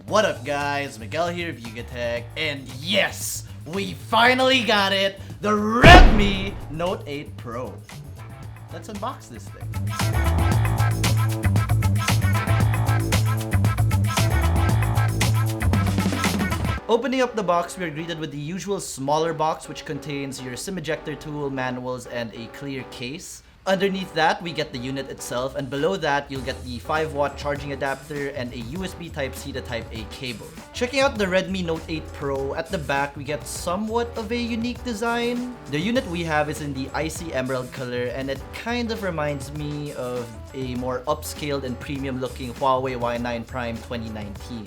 What up guys, Miguel here of YugaTech, and yes, we finally got it, the Redmi Note 8 Pro. Let's unbox this thing. Opening up the box, we are greeted with the usual smaller box which contains your SIM ejector tool, manuals, and a clear case. Underneath that, we get the unit itself, and below that, you'll get the 5-watt charging adapter and a USB Type-C to Type-A cable. Checking out the Redmi Note 8 Pro, at the back, we get somewhat of a unique design. The unit we have is in the icy emerald color, and it kind of reminds me of a more upscaled and premium-looking Huawei Y9 Prime 2019.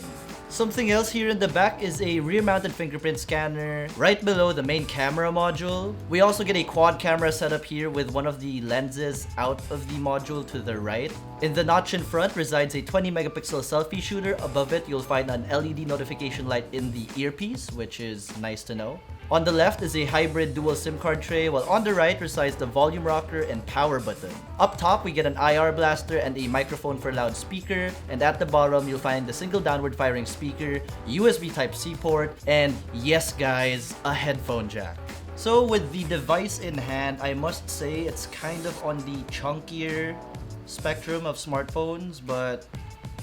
Something else here in the back is a rear-mounted fingerprint scanner right below the main camera module. We also get a quad camera setup here with one of the lenses out of the module to the right. In the notch in front resides a 20-megapixel selfie shooter. Above it, you'll find an LED notification light in the earpiece, which is nice to know. On the left is a hybrid dual SIM card tray, while on the right resides the volume rocker and power button. Up top, we get an IR blaster and a microphone for loudspeaker, and at the bottom, you'll find the single downward firing speaker, USB Type-C port, and yes guys, a headphone jack. So with the device in hand, I must say it's kind of on the chunkier spectrum of smartphones, but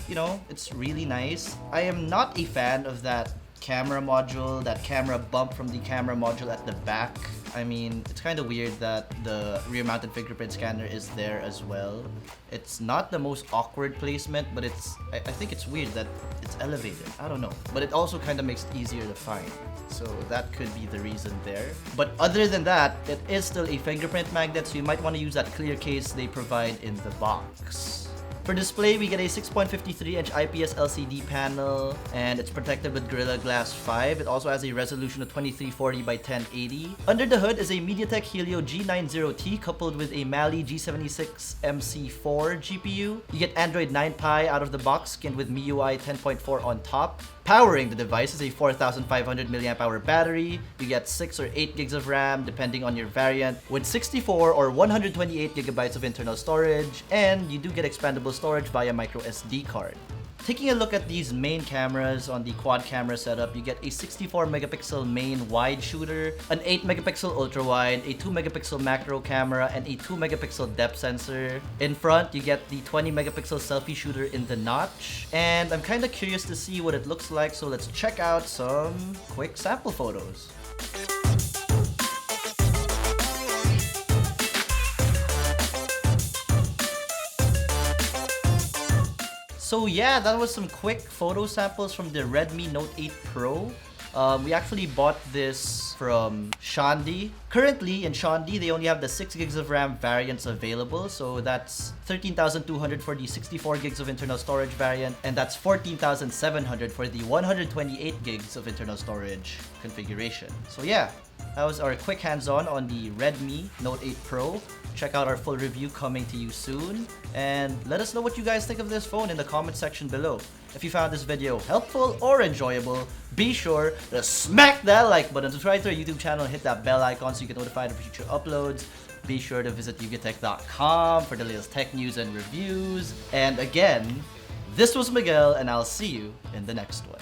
you know, it's really nice. I am not a fan of that camera module, that camera bump from the camera module at the back. I mean, it's kind of weird that the rear-mounted fingerprint scanner is there as well. It's not the most awkward placement, but I think it's weird that it's elevated. I don't know. But it also kind of makes it easier to find. So that could be the reason there. But other than that, it is still a fingerprint magnet, so you might want to use that clear case they provide in the box. For display, we get a 6.53-inch IPS LCD panel, and it's protected with Gorilla Glass 5. It also has a resolution of 2340 by 1080. Under the hood is a MediaTek Helio G90T coupled with a Mali G76 MC4 GPU. You get Android 9 Pie out of the box, skinned with MIUI 10.4 on top. Powering the device is a 4,500 mAh battery. You get 6 or 8 gigs of RAM depending on your variant, with 64 or 128 gigabytes of internal storage, and you do get expandable storage via micro SD card. Taking a look at these main cameras on the quad camera setup, you get a 64-megapixel main wide shooter, an 8-megapixel ultra-wide, a 2-megapixel macro camera, and a 2-megapixel depth sensor. In front, you get the 20-megapixel selfie shooter in the notch, and I'm kind of curious to see what it looks like, so let's check out some quick sample photos. So yeah, that was some quick photo samples from the Redmi Note 8 Pro. We actually bought this from Shandi. Currently in Shandi, they only have the 6 gigs of RAM variants available, so that's 13,200 for the 64 gigs of internal storage variant, and that's 14,700 for the 128 gigs of internal storage configuration. So yeah, that was our quick hands-on on the Redmi Note 8 Pro. Check out our full review coming to you soon, and let us know what you guys think of this phone in the comment section below. If you found this video helpful or enjoyable, be sure to smack that like button, subscribe to our YouTube channel, and hit that bell icon so you get notified of future uploads. Be sure to visit YugaTech.com for the latest tech news and reviews. And again, this was Miguel, and I'll see you in the next one.